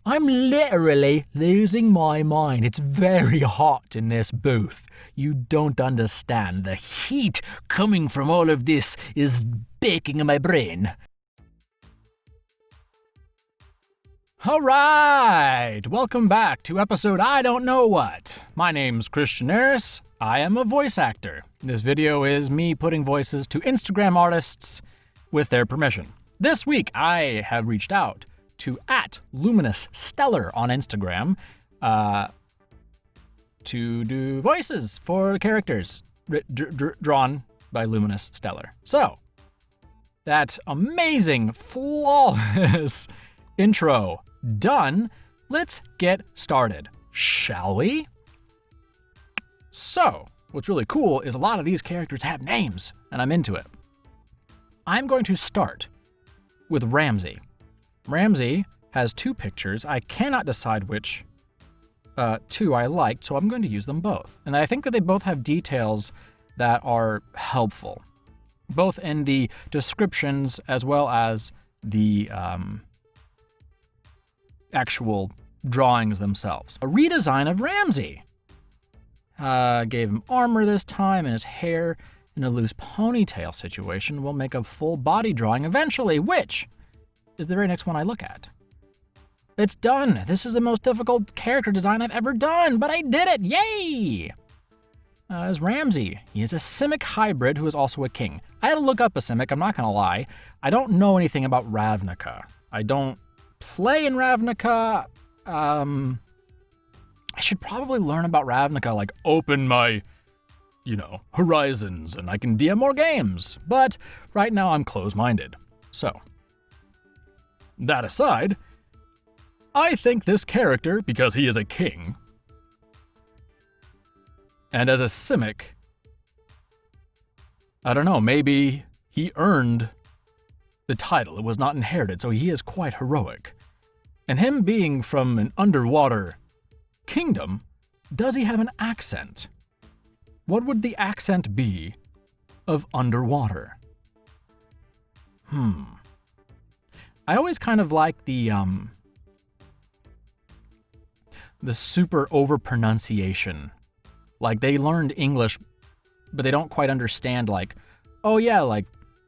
I'm literally losing my mind. It's very hot in this booth. You don't understand. The heat coming from all of this is baking my brain. Alright, welcome back to episode I Don't Know What. My name's Christian Harris. I am a voice actor. This video is me putting voices to Instagram artists with their permission. This week I have reached out to @LuminousStellar on Instagram to do voices for characters drawn by Luminous Stellar. So, that amazing, flawless intro done, let's get started, shall we? So, what's really cool is a lot of these characters have names, and I'm into it. I'm going to start with Ramsey. Ramsey has two pictures. I cannot decide which two I liked, so I'm going to use them both. And I think that they both have details that are helpful, both in the descriptions as well as the actual drawings themselves. A redesign of Ramsey. Gave him armor this time, and his hair in a loose ponytail situation. We'll make a full body drawing eventually, which is the very next one I look at. It's done. This is the most difficult character design I've ever done, but I did it. Yay! As Ramsey, he is a Simic hybrid who is also a king. I had to look up a Simic, I'm not going to lie. I don't know anything about Ravnica. I don't play in Ravnica. I should probably learn about Ravnica, like open my, horizons, and I can DM more games. But right now I'm closed-minded. So, that aside, I think this character, because he is a king, and as a Simic, I don't know, maybe he earned the title. It was not inherited, so he is quite heroic. And him being from an underwater kingdom, does he have an accent? What would the accent be of underwater? I always kind of like the super over-pronunciation. Like, they learned English, but they don't quite understand,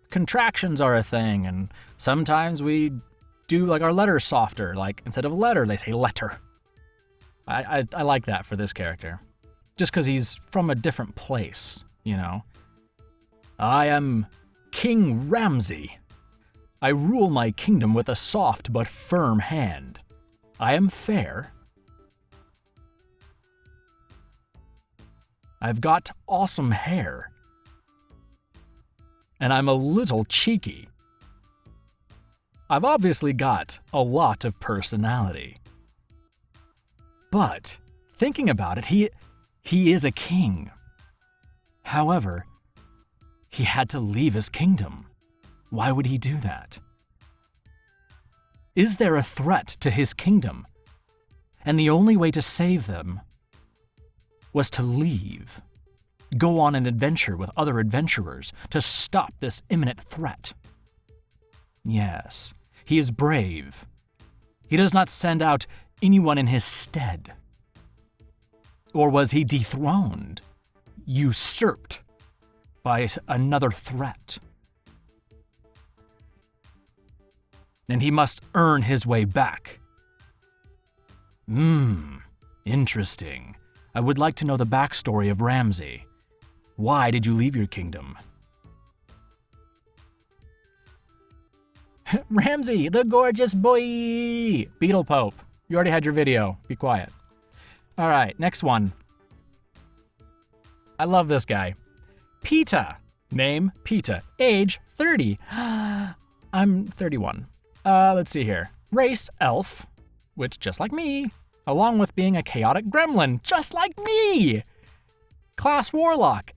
contractions are a thing, and sometimes we do, our letters softer. Like, instead of letter, they say letter. I like that for this character. Just because he's from a different place, I am King Ramsey. I rule my kingdom with a soft but firm hand. I am fair. I've got awesome hair. And I'm a little cheeky. I've obviously got a lot of personality. But, thinking about it, he is a king. However, he had to leave his kingdom. Why would he do that? Is there a threat to his kingdom? And the only way to save them was to leave. Go on an adventure with other adventurers to stop this imminent threat. Yes, he is brave. He does not send out anyone in his stead. Or was he dethroned, usurped by another threat? And he must earn his way back. Interesting. I would like to know the backstory of Ramsey. Why did you leave your kingdom? Ramsey, the gorgeous boy! Beetle Pope, you already had your video. Be quiet. All right, next one. I love this guy. Peeta. Name, Peeta. Age, 30. I'm 31. Let's see here. Race, elf, which just like me, along with being a chaotic gremlin, just like me. Class warlock.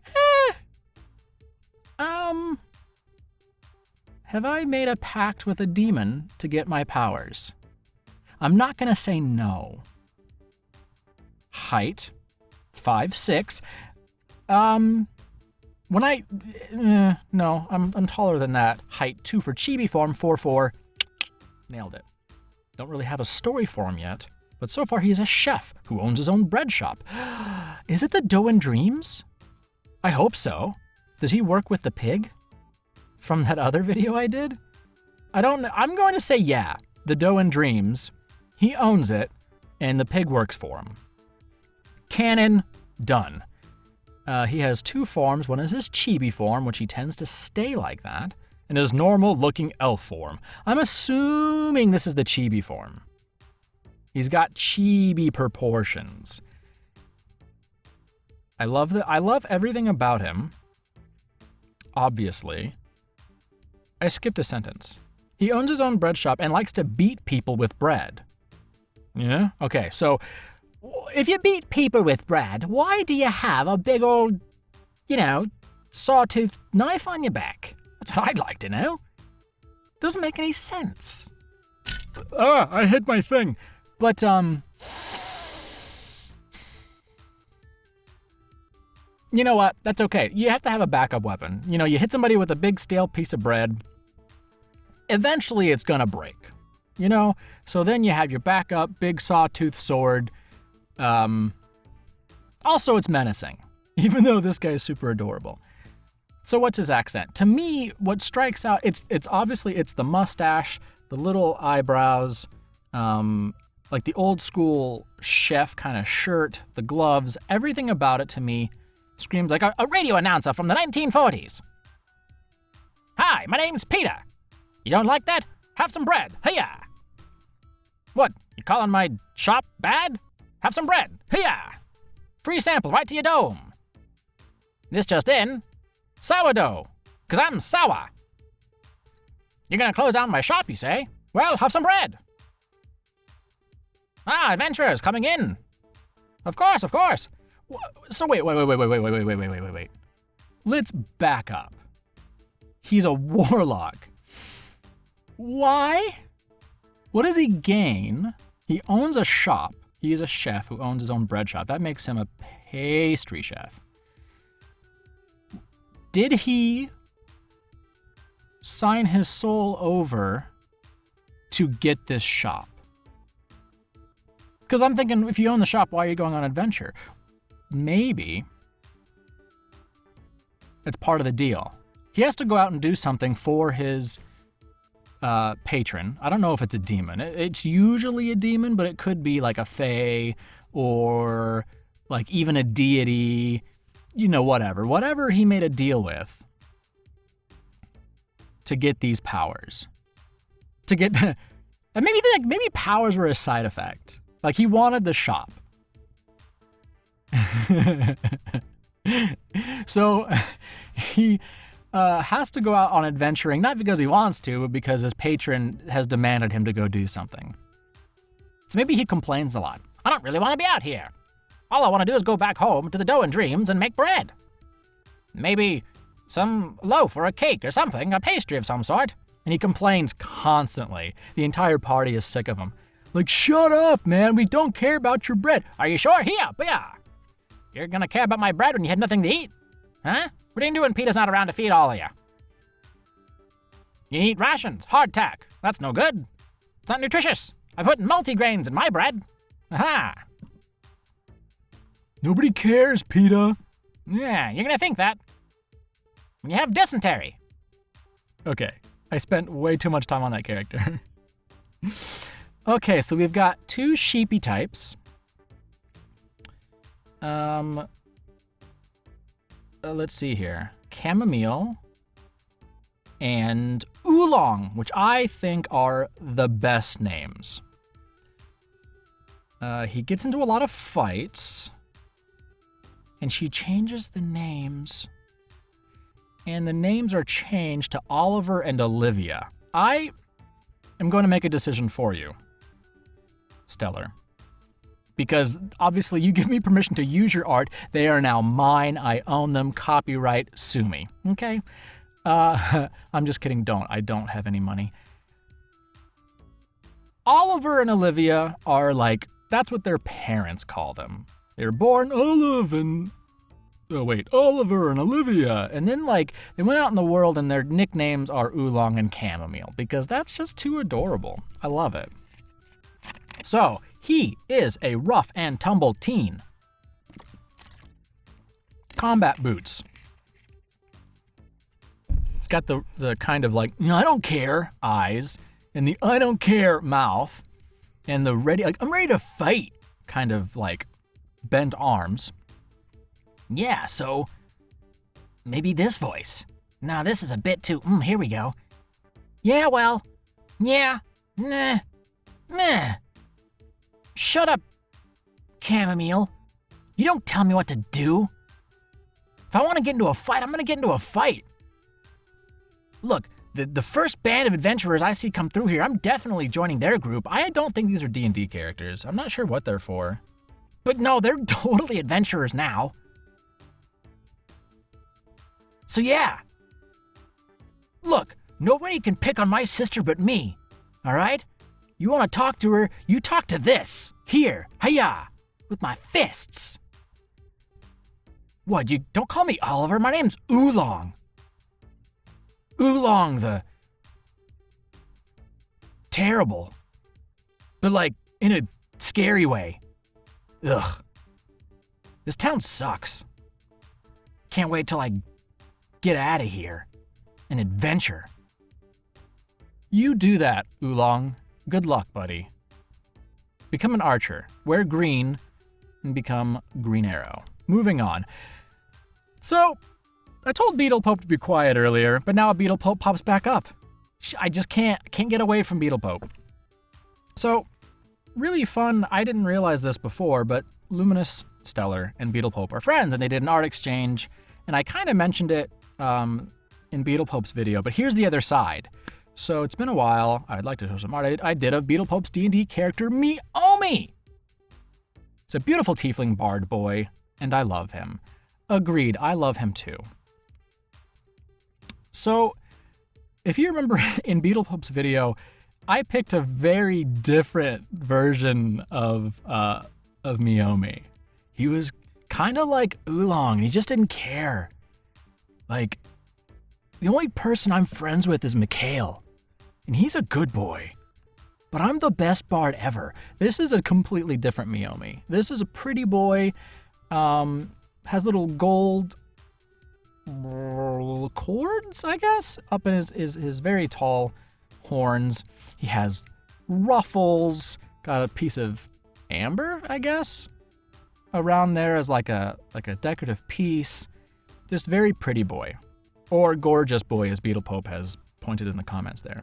Have I made a pact with a demon to get my powers? I'm not gonna say no. Height, 5'6". No, I'm taller than that. Height 2 for chibi form, 4'4". Nailed it. Don't really have a story for him yet, but so far he's a chef who owns his own bread shop. Is it the Dough and Dreams? I hope so. Does he work with the pig from that other video I did? I don't know. I'm going to say yeah. The Dough and Dreams. He owns it, and the pig works for him. Canon, done. He has 2 forms. One is his chibi form, which he tends to stay like that, and his normal-looking elf form. I'm assuming this is the chibi form. He's got chibi proportions. I love everything about him. Obviously. I skipped a sentence. He owns his own bread shop and likes to beat people with bread. Yeah? Okay, so if you beat people with bread, why do you have a big old, sawtooth knife on your back? That's what I'd like to know. Doesn't make any sense. I hit my thing. But, you know what? That's okay. You have to have a backup weapon. You hit somebody with a big stale piece of bread, eventually it's gonna break. So then you have your backup, big sawtooth sword. Also, it's menacing, even though this guy is super adorable. So what's his accent? To me, what strikes out, it's obviously the mustache, the little eyebrows, like the old school chef kind of shirt, the gloves, everything about it to me screams like a radio announcer from the 1940s. Hi, my name's Peeta. You don't like that? Have some bread. Hiya! What, you calling my shop bad? Have some bread. Hiya! Free sample right to your dome. This just in. Sourdough. 'Cause I'm sour. You're gonna close down my shop, you say? Well, have some bread. Ah, adventurers coming in. Of course. So wait. Let's back up. He's a warlock. Why? What does he gain? He owns a shop. He is a chef who owns his own bread shop. That makes him a pastry chef. Did he sign his soul over to get this shop? Because I'm thinking, if you own the shop, why are you going on adventure? Maybe it's part of the deal. He has to go out and do something for his patron. I don't know if it's a demon. It's usually a demon, but it could be like a fae or like even a deity, whatever he made a deal with to get these powers. And maybe powers were a side effect. Like he wanted the shop. So he has to go out on adventuring, not because he wants to, but because his patron has demanded him to go do something. So maybe he complains a lot. I don't really want to be out here. All I want to do is go back home to the Dough and Dreams and make bread. Maybe some loaf or a cake or something, a pastry of some sort. And he complains constantly. The entire party is sick of him. Like, shut up, man. We don't care about your bread. Are you sure? Here. You're gonna care about my bread when you have nothing to eat? Huh? What are you doing? Peeta's not around to feed all of you. You eat rations, hardtack. That's no good. It's not nutritious. I put multigrains in my bread. Aha! Nobody cares, Peeta. Yeah, you're gonna think that when you have dysentery. Okay, I spent way too much time on that character. Okay, so we've got 2 sheepy types. Let's see here. Chamomile and Oolong, which I think are the best names. He gets into a lot of fights, and she changes the names. And the names are changed to Oliver and Olivia. I am going to make a decision for you, Stellar. Because obviously you give me permission to use your art. They are now mine. I own them. Copyright, sue me. Okay? I'm just kidding. I don't have any money. Oliver and Olivia are like, that's what their parents call them. They were born Oliver and Olivia. And then they went out in the world and their nicknames are Oolong and Chamomile because that's just too adorable. I love it. So, he is a rough and tumble teen. Combat boots. It's got the kind of like, I don't care eyes, and the I don't care mouth, and the ready, like, I'm ready to fight kind of like bent arms. Yeah, so maybe this voice. No, this is a bit too, here we go. Yeah, well, yeah, nah. Shut up, chamomile. You don't tell me what to do. If I want to get into a fight, I'm going to get into a fight. Look, the first band of adventurers I see come through here, I'm definitely joining their group. I don't think these are D&D characters. I'm not sure what they're for. But no, they're totally adventurers now. So yeah. Look, nobody can pick on my sister but me. All right? You want to talk to her, you talk to this. Here, hiya, with my fists. What, you don't call me Oliver, my name's Oolong. Oolong the terrible, but like in a scary way. Ugh. This town sucks. Can't wait till I get out of here. An adventure. You do that, Oolong. Good luck, buddy. Become an archer. Wear green and become Green Arrow. Moving on. So, I told Beetlepope to be quiet earlier, but now Beetlepope pops back up. I just can't get away from Beetlepope. So, really fun. I didn't realize this before, but Luminous, Stellar, and Beetlepope are friends, and they did an art exchange, and I kind of mentioned it in Beetlepope's video, but here's the other side. So it's been a while. I'd like to show some art I did of Beetlepope's D&D character, Meomi. It's a beautiful tiefling bard boy, and I love him. Agreed, I love him too. So, if you remember in Beetlepope's video, I picked a very different version of Meomi. He was kind of like Oolong, and he just didn't care. Like, the only person I'm friends with is McHale, and he's a good boy. But I'm the best bard ever. This is a completely different Meomi. This is a pretty boy, has little gold cords, I guess, up in his very tall horns. He has ruffles, got a piece of amber, I guess, around there as like a decorative piece. Just very pretty boy. Or gorgeous boy, as Beetlepope has pointed in the comments there.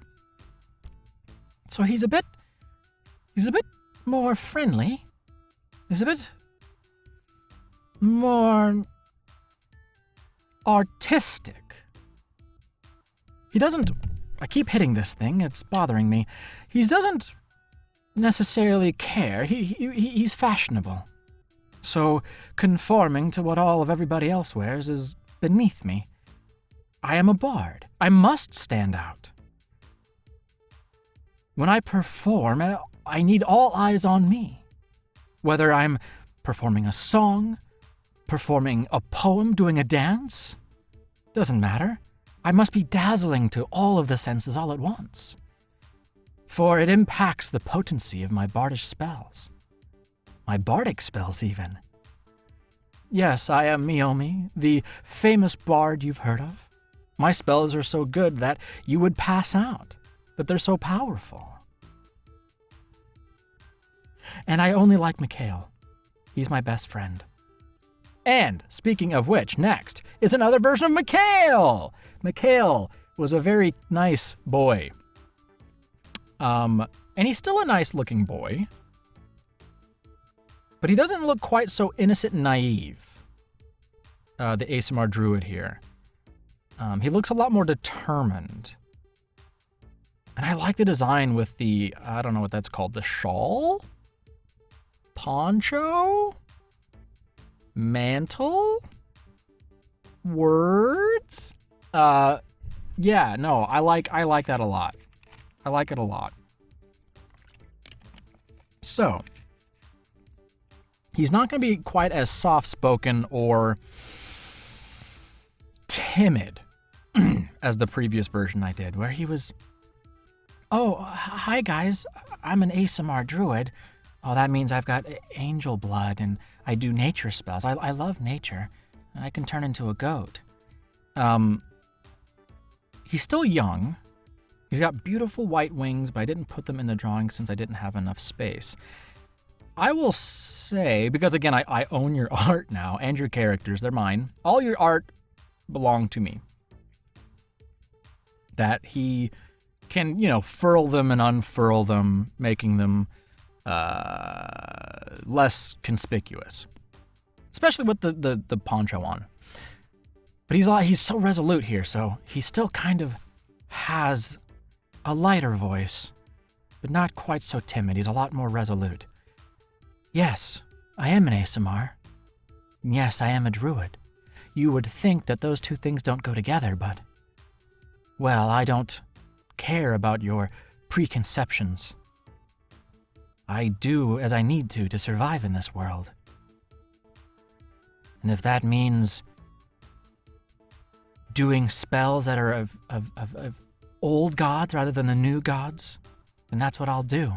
So he's a bit more friendly. He's a bit more artistic. He doesn't, I keep hitting this thing, it's bothering me. He doesn't necessarily care. He's fashionable. So conforming to what all of everybody else wears is beneath me. I am a bard. I must stand out. When I perform, I need all eyes on me. Whether I'm performing a song, performing a poem, doing a dance, doesn't matter. I must be dazzling to all of the senses all at once. For it impacts the potency of my bardish spells. My bardic spells, even. Yes, I am Meomi, the famous bard you've heard of. My spells are so good that you would pass out, but they're so powerful. And I only like McHale. He's my best friend. And, speaking of which, next is another version of McHale! McHale was a very nice boy. And he's still a nice-looking boy. But he doesn't look quite so innocent and naive. The ASMR druid here. He looks a lot more determined. And I like the design with the, I don't know what that's called, the shawl? Poncho? Mantle? Words? Yeah, no, I like that a lot. I like it a lot. So, he's not going to be quite as soft-spoken or timid as the previous version I did, where he was, oh, hi guys, I'm an ASMR druid. Oh, that means I've got angel blood and I do nature spells. I love nature. And I can turn into a goat. He's still young. He's got beautiful white wings, but I didn't put them in the drawing since I didn't have enough space. I will say, because again, I own your art now and your characters, they're mine. All your art belong to me. That he can, furl them and unfurl them, making them less conspicuous. Especially with the poncho on. But he's so resolute here, so he still kind of has a lighter voice, but not quite so timid. He's a lot more resolute. Yes, I am an ASMR. Yes, I am a druid. You would think that those two things don't go together, but... Well, I don't care about your preconceptions. I do as I need to survive in this world. And if that means doing spells that are of old gods rather than the new gods, then that's what I'll do.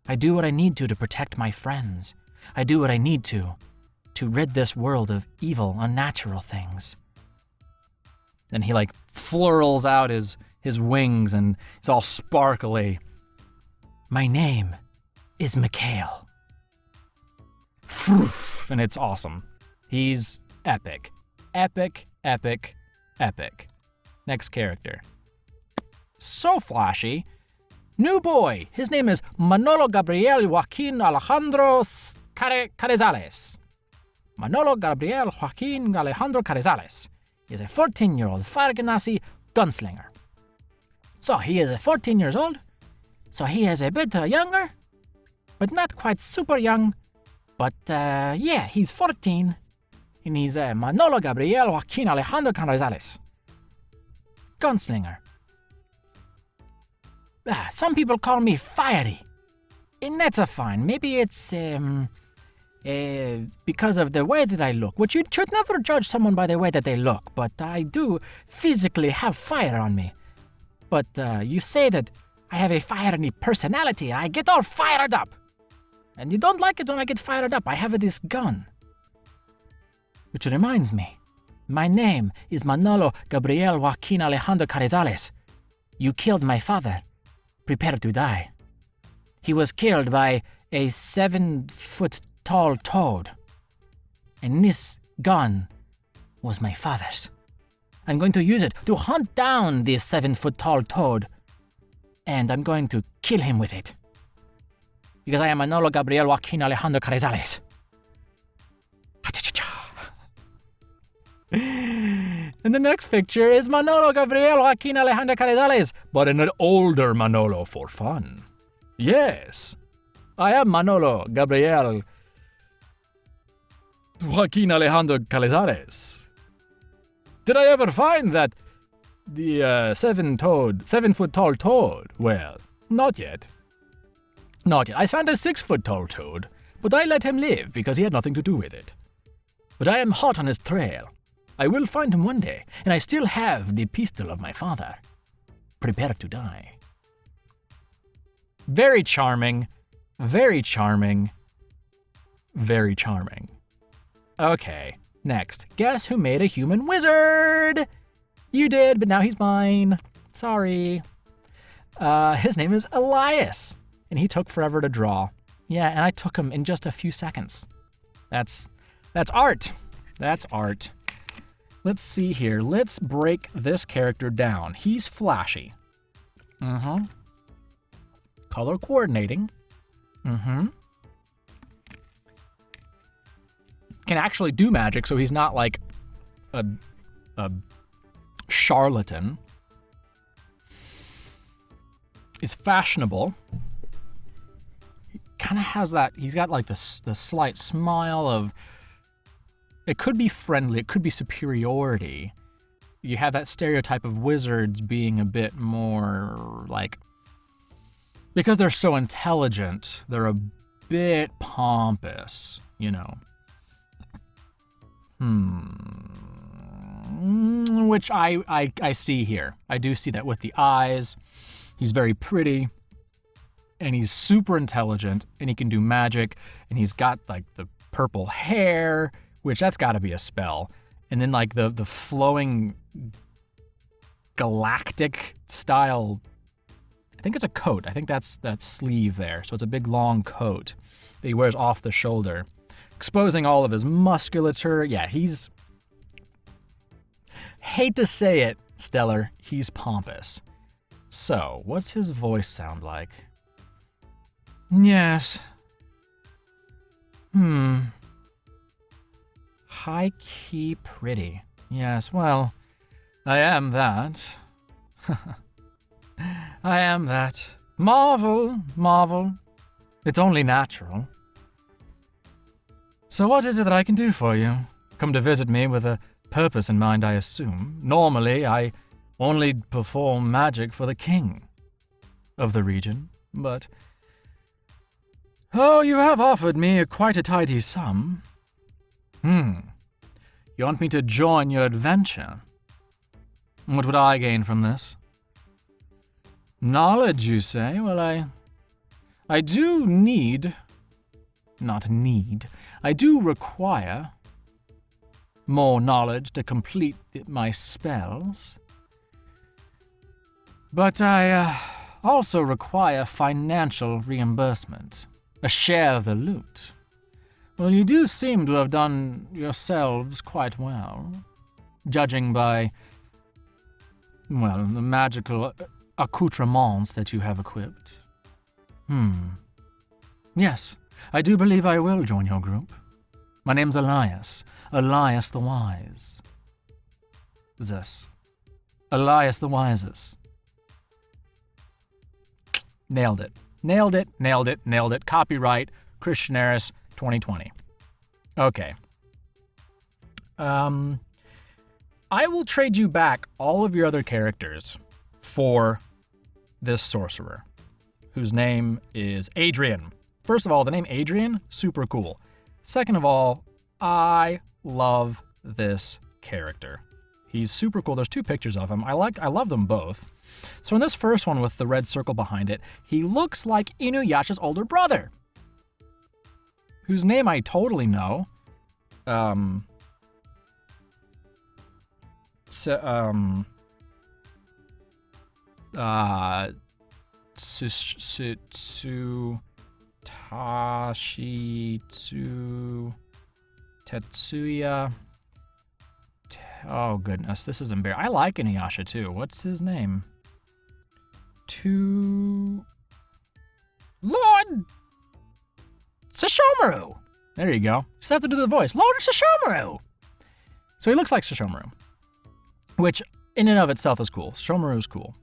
I do what I need to protect my friends. I do what I need to rid this world of evil, unnatural things. Then he flurls out his wings and it's all sparkly. My name is McHale. And it's awesome. He's epic. Epic, epic, epic. Next character. So flashy. New boy. His name is Manolo Gabriel Joaquin Alejandro Carrizales. Manolo Gabriel Joaquin Alejandro Carrizales. He is a 14-year-old fire genasi gunslinger. So he is 14 years old. So he is a bit younger, but not quite super young. But he's 14. And he's Manolo Gabriel Joaquin Alejandro Carrizales. Gunslinger. Some people call me fiery. And that's fine. Maybe it's because of the way that I look, which you should never judge someone by the way that they look, but I do physically have fire on me. But you say that I have a fiery personality, and I get all fired up. And you don't like it when I get fired up. I have this gun. Which reminds me, my name is Manolo Gabriel Joaquin Alejandro Carrizales. You killed my father. Prepare to die. He was killed by a 7-foot-tall toad. And this gun was my father's. I'm going to use it to hunt down this 7-foot-tall toad. And I'm going to kill him with it. Because I am Manolo Gabriel Joaquin Alejandro Carrizales. And the next picture is Manolo Gabriel Joaquin Alejandro Carrizales, but an older Manolo for fun. Yes, I am Manolo Gabriel Joaquin Alejandro Carrizales. Did I ever find that the 7-foot-tall toad? Well, not yet. Not yet. I found a 6-foot-tall toad, but I let him live because he had nothing to do with it. But I am hot on his trail. I will find him one day, and I still have the pistol of my father. Prepare to die. Very charming. Very charming. Very charming. Okay, next. Guess who made a human wizard? You did, but now he's mine. Sorry. His name is Elias, and he took forever to draw. Yeah, and I took him in just a few seconds. That's art. That's art. Let's see here. Let's break this character down. He's flashy. Color coordinating. Can actually do magic, so he's not like a charlatan. Is fashionable. He kind of has that. He's got like the slight smile of. It could be friendly, it could be superiority. You have that stereotype of wizards being a bit more like, because they're so intelligent, they're a bit pompous, Which I see here. I do see that with the eyes. He's very pretty. and he's super intelligent, and he can do magic, and he's got like the purple hair, which that's got to be a spell, and then like the flowing galactic style. I think it's a coat. I think that's that sleeve there. So it's a big long coat that he wears off the shoulder, exposing all of his musculature. Yeah, he's, hate to say it, Stellar, he's pompous. So, what's his voice sound like? Yes. High key pretty. Yes, well, I am that. I am that. Marvel, marvel. It's only natural. So what is it that I can do for you? Come to visit me with a purpose in mind, I assume. Normally, I only perform magic for the king of the region, but... Oh, you have offered me quite a tidy sum. You want me to join your adventure? What would I gain from this? Knowledge, you say? Well, I do need... Not need. I do require more knowledge to complete my spells. But I also require financial reimbursement, a share of the loot. Well, you do seem to have done yourselves quite well, judging by, well, the magical accoutrements that you have equipped. Yes, I do believe I will join your group. My name's Elias. Elias the Wise. Elias the Wisest. Nailed it. Nailed it, nailed it, nailed it. Copyright, Christian Harris, 2020. Okay. I will trade you back all of your other characters for this sorcerer, whose name is Adrian. First of all, the name Adrian, super cool. Second of all, I love this character. He's super cool. There's two pictures of him. I love them both. So in this first one with the red circle behind it, he looks like Inuyasha's older brother, whose name I totally know. Tetsuya. Oh goodness, this is embarrassing. I like Inuyasha too. What's his name? Lord Sesshomaru. There you go. Just have to do the voice. Lord Sesshomaru. So he looks like Sesshomaru, which in and of itself is cool. Sesshomaru's cool.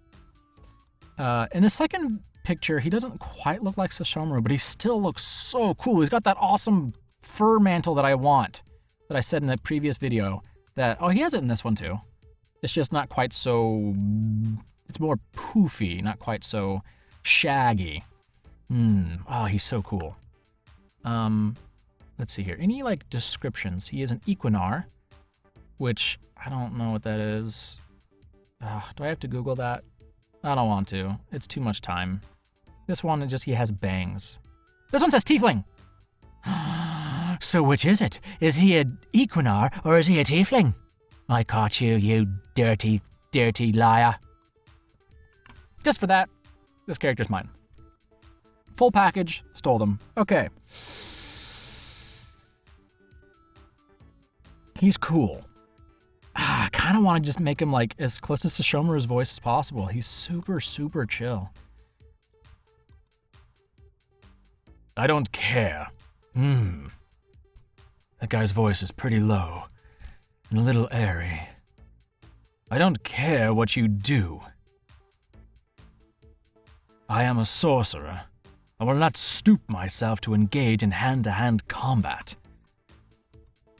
In the second picture, he doesn't quite look like Sesshomaru, but he still looks so cool. He's got that awesome fur mantle that I want, that I said in the previous video. He has it in this one too. It's just not quite so, it's more poofy, not quite so shaggy. Oh, he's so cool. Let's see here. Any descriptions? He is an Equinar, which I don't know what that is. Do I have to Google that? I don't want to. It's too much time. This one he has bangs. This one says tiefling. So which is it? Is he an Equinar or is he a tiefling? I caught you, you dirty, dirty liar. Just for that, this character's mine. Full package, stole them. Okay. He's cool. I kind of want to just make him as close to Sesshomaru's voice as possible. He's super, super chill. I don't care. That guy's voice is pretty low and a little airy. I don't care what you do. I am a sorcerer. I will not stoop myself to engage in hand-to-hand combat.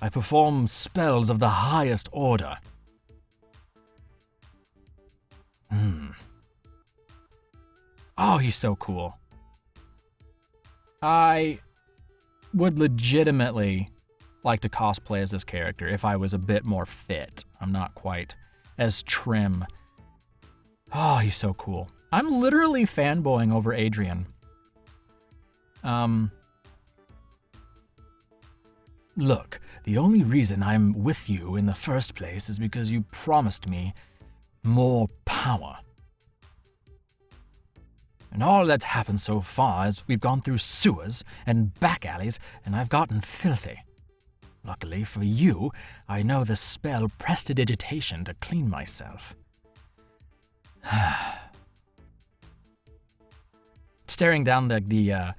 I perform spells of the highest order. Oh, he's so cool. I would legitimately like to cosplay as this character if I was a bit more fit. I'm not quite as trim. Oh, he's so cool. I'm literally fanboying over Adrian. Look, the only reason I'm with you in the first place is because you promised me more power. And all that's happened so far is we've gone through sewers and back alleys, and I've gotten filthy. Luckily for you, I know the spell prestidigitation to clean myself. Staring down the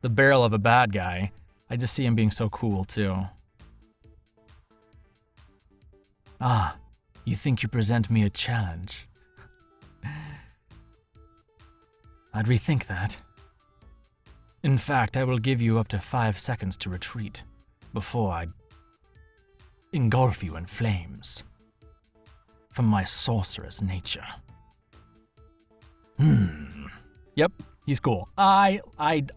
barrel of a bad guy, I just see him being so cool, too. Ah, you think you present me a challenge? I'd rethink that. In fact, I will give you up to 5 seconds to retreat before I engulf you in flames from my sorceress nature. Yep, he's cool. I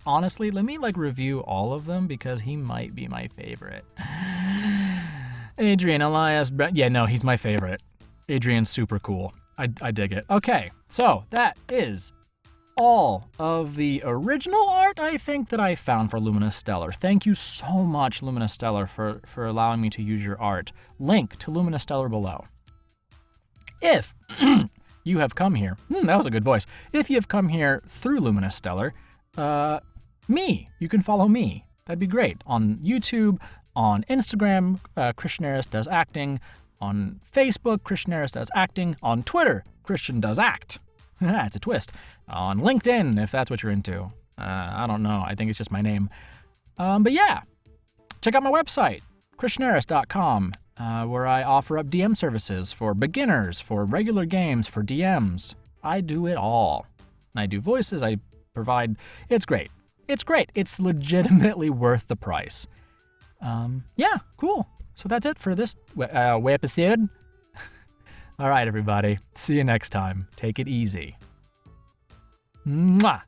honestly, let me review all of them because he might be my favorite. Adrian, Elias, yeah, no, he's my favorite. Adrian's super cool. I dig it. Okay, so that is all of the original art, I think, that I found for Luminous Stellar. Thank you so much, Luminous Stellar, for allowing me to use your art. Link to Luminous Stellar below. If you have come here, that was a good voice. If you have come here through Luminous Stellar, you can follow me. That'd be great. On YouTube, on Instagram, Christian Eris Does Acting. On Facebook, Christian Eris Does Acting. On Twitter, Christian Does Act. It's a twist. On LinkedIn, if that's what you're into. I don't know. I think it's just my name. But yeah, check out my website, christianeris.com, where I offer up DM services for beginners, for regular games, for DMs. I do it all. I do voices. I provide. It's great. It's great. It's legitimately worth the price. Yeah, cool. So that's it for this episode. All right, everybody. See you next time. Take it easy. Mwah!